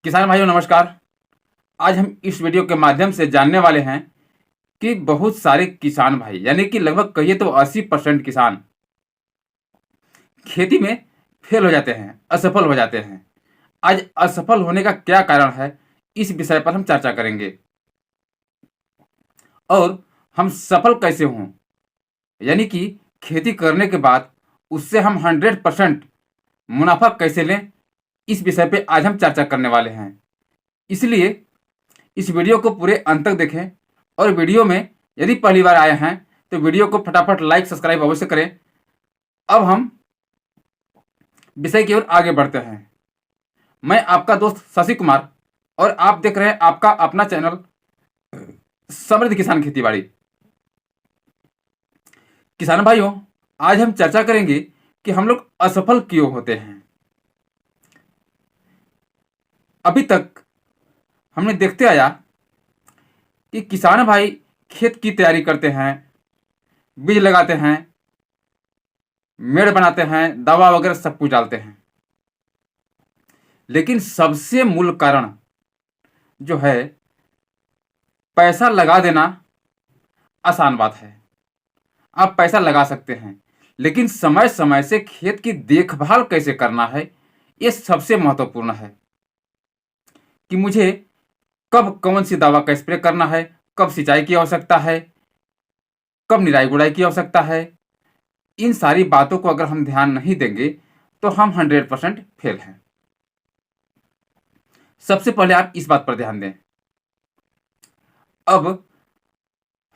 किसान भाइयों नमस्कार। आज हम इस वीडियो के माध्यम से जानने वाले हैं कि बहुत सारे किसान भाई यानी कि लगभग कहिए तो 80% किसान खेती में फेल हो जाते हैं, असफल हो जाते हैं। आज असफल होने का क्या कारण है, इस विषय पर हम चर्चा करेंगे। और हम सफल कैसे हों, यानी कि खेती करने के बाद उससे हम 100% मुनाफा कैसे लें, इस विषय पे आज हम चर्चा करने वाले हैं। इसलिए इस वीडियो को पूरे अंत तक देखें और वीडियो में यदि पहली बार आए हैं तो वीडियो को फटाफट लाइक सब्सक्राइब अवश्य करें। अब हम विषय की ओर आगे बढ़ते हैं। मैं आपका दोस्त शशि कुमार और आप देख रहे हैं आपका अपना चैनल समृद्ध किसान खेतीबाड़ी। किसान भाइयों, आज हम चर्चा करेंगे कि हम लोग असफल क्यों होते हैं। अभी तक हमने देखते आया कि किसान भाई खेत की तैयारी करते हैं, बीज लगाते हैं, मेड़ बनाते हैं, दवा वगैरह सब कुछ डालते हैं। लेकिन सबसे मूल कारण जो है, पैसा लगा देना आसान बात है, आप पैसा लगा सकते हैं, लेकिन समय समय से खेत की देखभाल कैसे करना है, ये सबसे महत्वपूर्ण है। कि मुझे कब कौन सी दवा का स्प्रे करना है, कब सिंचाई की आवश्यकता है, कब निराई गुड़ाई की आवश्यकता है। इन सारी बातों को अगर हम ध्यान नहीं देंगे तो हम 100% फेल हैं। सबसे पहले आप इस बात पर ध्यान दें। अब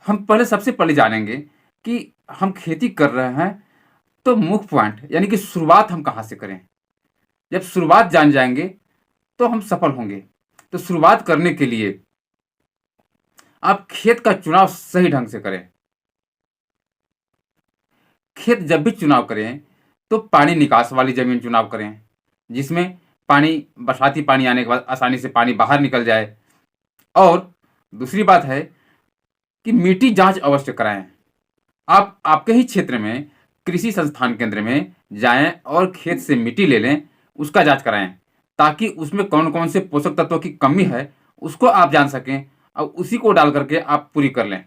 हम सबसे पहले जानेंगे कि हम खेती कर रहे हैं तो मुख्य पॉइंट यानी कि शुरुआत हम कहाँ से करें। जब शुरुआत जान जाएंगे तो हम सफल होंगे। तो शुरुआत करने के लिए आप खेत का चुनाव सही ढंग से करें। खेत जब भी चुनाव करें तो पानी निकास वाली जमीन चुनाव करें, जिसमें पानी बरसाती पानी आने के बाद आसानी से पानी बाहर निकल जाए। और दूसरी बात है कि मिट्टी जांच अवश्य कराएं। आप आपके ही क्षेत्र में कृषि संस्थान केंद्र में जाएं और खेत से मिट्टी ले लें, उसका जांच कराएं, ताकि उसमें कौन कौन से पोषक तत्वों की कमी है उसको आप जान सकें और उसी को डाल करके आप पूरी कर लें।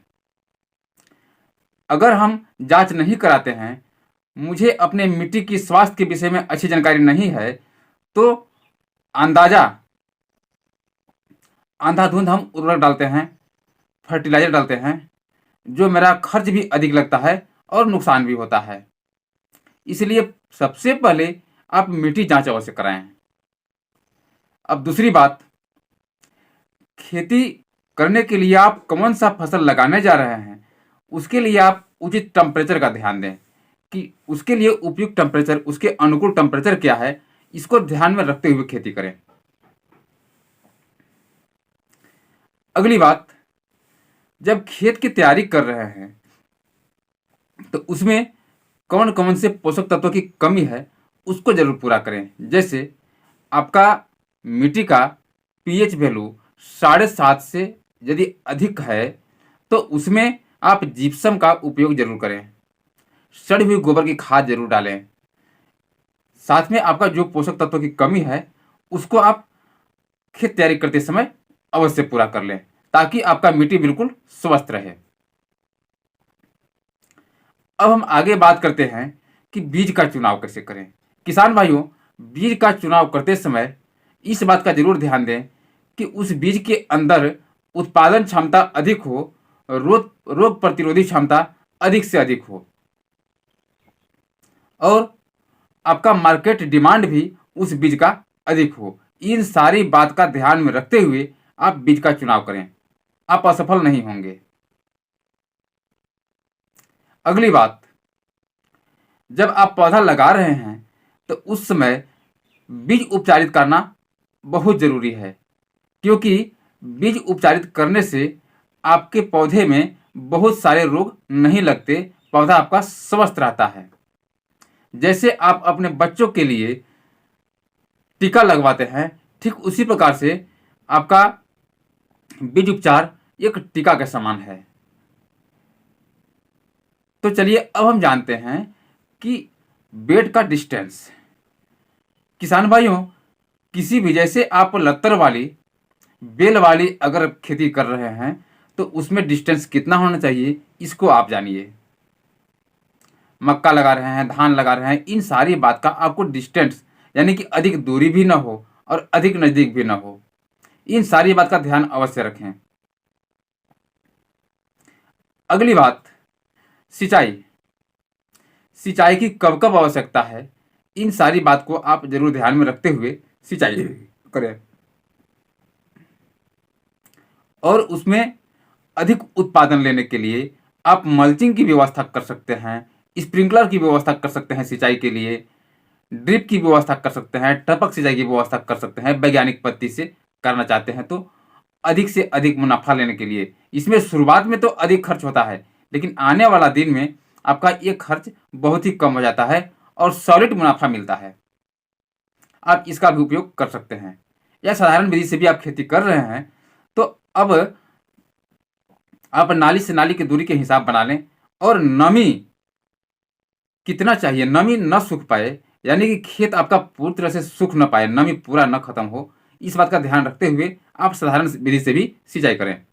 अगर हम जांच नहीं कराते हैं, मुझे अपने मिट्टी की स्वास्थ्य के विषय में अच्छी जानकारी नहीं है, तो अंदाजा अंधाधुंध हम उर्वरक डालते हैं, फर्टिलाइजर डालते हैं, जो मेरा खर्च भी अधिक लगता है और नुकसान भी होता है। इसलिए सबसे पहले आप मिट्टी जांच अवश्य कराएं। अब दूसरी बात, खेती करने के लिए आप कौन सा फसल लगाने जा रहे हैं, उसके लिए आप उचित टेम्परेचर का ध्यान दें कि उसके लिए उपयुक्त टेम्परेचर, उसके अनुकूल टेम्परेचर क्या है, इसको ध्यान में रखते हुए खेती करें। अगली बात, जब खेत की तैयारी कर रहे हैं तो उसमें कौन कौन से पोषक तत्वों की कमी है उसको जरूर पूरा करें। जैसे आपका मिट्टी का पीएच वैल्यू 7.5 से यदि अधिक है तो उसमें आप जिप्सम का उपयोग जरूर करें, सड़ी हुई गोबर की खाद जरूर डालें। साथ में आपका जो पोषक तत्वों की कमी है उसको आप खेत तैयारी करते समय अवश्य पूरा कर लें, ताकि आपका मिट्टी बिल्कुल स्वस्थ रहे। अब हम आगे बात करते हैं कि बीज का चुनाव कैसे करें। किसान भाइयों, बीज का चुनाव करते समय इस बात का जरूर ध्यान दें कि उस बीज के अंदर उत्पादन क्षमता अधिक हो, रोग प्रतिरोधी क्षमता अधिक से अधिक हो और आपका मार्केट डिमांड भी उस बीज का अधिक हो। इन सारी बात का ध्यान में रखते हुए आप बीज का चुनाव करें, आप असफल नहीं होंगे। अगली बात, जब आप पौधा लगा रहे हैं तो उस समय बीज उपचारित करना बहुत जरूरी है, क्योंकि बीज उपचारित करने से आपके पौधे में बहुत सारे रोग नहीं लगते, पौधा आपका स्वस्थ रहता है। जैसे आप अपने बच्चों के लिए टीका लगवाते हैं, ठीक उसी प्रकार से आपका बीज उपचार एक टीका के समान है। तो चलिए अब हम जानते हैं कि बेड का डिस्टेंस। किसान भाइयों, किसी भी, जैसे आप लत्तर वाली, बेल वाली अगर खेती कर रहे हैं तो उसमें डिस्टेंस कितना होना चाहिए, इसको आप जानिए। मक्का लगा रहे हैं, धान लगा रहे हैं, इन सारी बात का आपको डिस्टेंस, यानी कि अधिक दूरी भी ना हो और अधिक नज़दीक भी ना हो, इन सारी बात का ध्यान अवश्य रखें। अगली बात, सिंचाई। सिंचाई की कब कब आवश्यकता है, इन सारी बात को आप जरूर ध्यान में रखते हुए सिंचाई करें। और उसमें अधिक उत्पादन लेने के लिए आप मल्चिंग की व्यवस्था कर सकते हैं, स्प्रिंकलर की व्यवस्था कर सकते हैं, सिंचाई के लिए ड्रिप की व्यवस्था कर सकते हैं, टपक सिंचाई की व्यवस्था कर सकते हैं। वैज्ञानिक पद्धति से करना चाहते हैं तो अधिक से अधिक मुनाफा लेने के लिए, इसमें शुरुआत में तो अधिक खर्च होता है, लेकिन आने वाला दिन में आपका ये खर्च बहुत ही कम हो जाता है और सॉलिड मुनाफा मिलता है। आप इसका भी उपयोग कर सकते हैं, या साधारण विधि से भी आप खेती कर रहे हैं तो अब आप नाली से नाली की दूरी के हिसाब बना लें और नमी कितना चाहिए, नमी न सूख पाए, यानी कि खेत आपका पूरी तरह से सूख न पाए, नमी पूरा न खत्म हो, इस बात का ध्यान रखते हुए आप साधारण विधि से भी सिंचाई करें।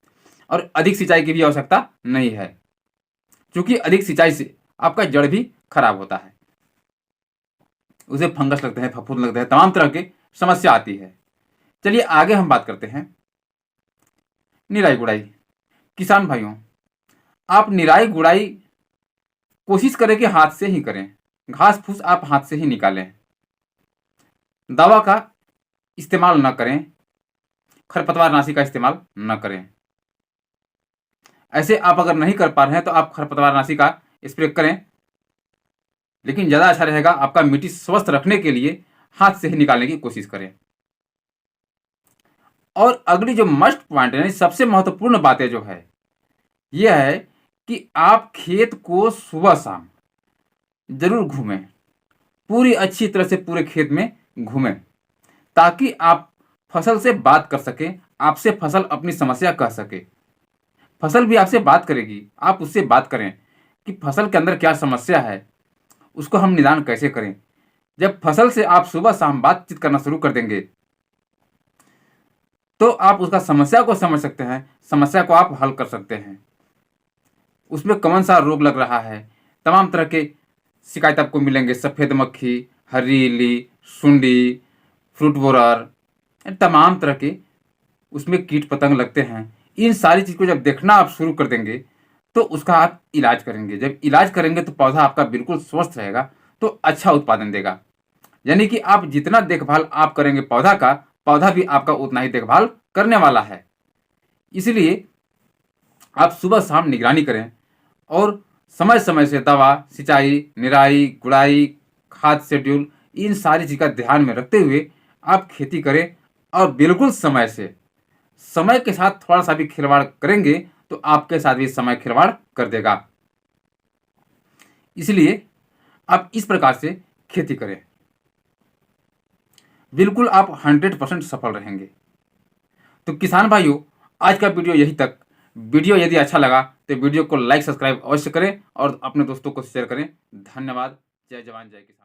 और अधिक सिंचाई की भी आवश्यकता नहीं है, क्योंकि अधिक सिंचाई से आपका जड़ भी खराब होता है, उसे फंगस लगते हैं, फफूंद लगते हैं, तमाम तरह की समस्या आती है। चलिए आगे हम बात करते हैं निराई गुड़ाई। किसान भाइयों, आप निराई गुड़ाई कोशिश करें कि हाथ से ही करें, घास फूस आप हाथ से ही निकालें, दवा का इस्तेमाल न करें, खरपतवार नाशी का इस्तेमाल न करें। ऐसे आप अगर नहीं कर पा रहे हैं तो आप खरपतवार नाशी का स्प्रे करें, लेकिन ज़्यादा अच्छा रहेगा आपका मिट्टी स्वस्थ रखने के लिए हाथ से ही निकालने की कोशिश करें। और अगली जो मस्ट पॉइंट है, सबसे महत्वपूर्ण बातें जो है, यह है कि आप खेत को सुबह शाम जरूर घूमें, पूरी अच्छी तरह से पूरे खेत में घूमें, ताकि आप फसल से बात कर सकें, आपसे फसल अपनी समस्या कह सके, फसल भी आपसे बात करेगी, आप उससे बात करें कि फसल के अंदर क्या समस्या है, उसको हम निदान कैसे करें। जब फसल से आप सुबह शाम बातचीत करना शुरू कर देंगे तो आप उसका समस्या को समझ सकते हैं, समस्या को आप हल कर सकते हैं। उसमें कौन सा रोग लग रहा है, तमाम तरह के शिकायत आपको मिलेंगे, सफ़ेद मक्खी, हरी इल्ली, सुंडी, फ्रूट बोरर, तमाम तरह के उसमें कीट पतंग लगते हैं। इन सारी चीज़ को जब देखना आप शुरू कर देंगे तो उसका आप इलाज करेंगे। जब इलाज करेंगे तो पौधा आपका बिल्कुल स्वस्थ रहेगा, तो अच्छा उत्पादन देगा। यानी कि आप जितना देखभाल आप करेंगे पौधा का, पौधा भी आपका उतना ही देखभाल करने वाला है। इसलिए आप सुबह शाम निगरानी करें और समय समय से दवा, सिंचाई, निराई गुड़ाई, खाद शेड्यूल, इन सारी चीज़ का ध्यान में रखते हुए आप खेती करें। और बिल्कुल समय से, समय के साथ थोड़ा सा भी खिलवाड़ करेंगे तो आपके साथ भी समय खिलवाड़ कर देगा। इसलिए आप इस प्रकार से खेती करें, बिल्कुल आप 100% सफल रहेंगे। तो किसान भाइयों, आज का वीडियो यही तक। वीडियो यदि अच्छा लगा तो वीडियो को लाइक सब्सक्राइब अवश्य करें और अपने दोस्तों को शेयर करें। धन्यवाद। जय जवान जय किसान।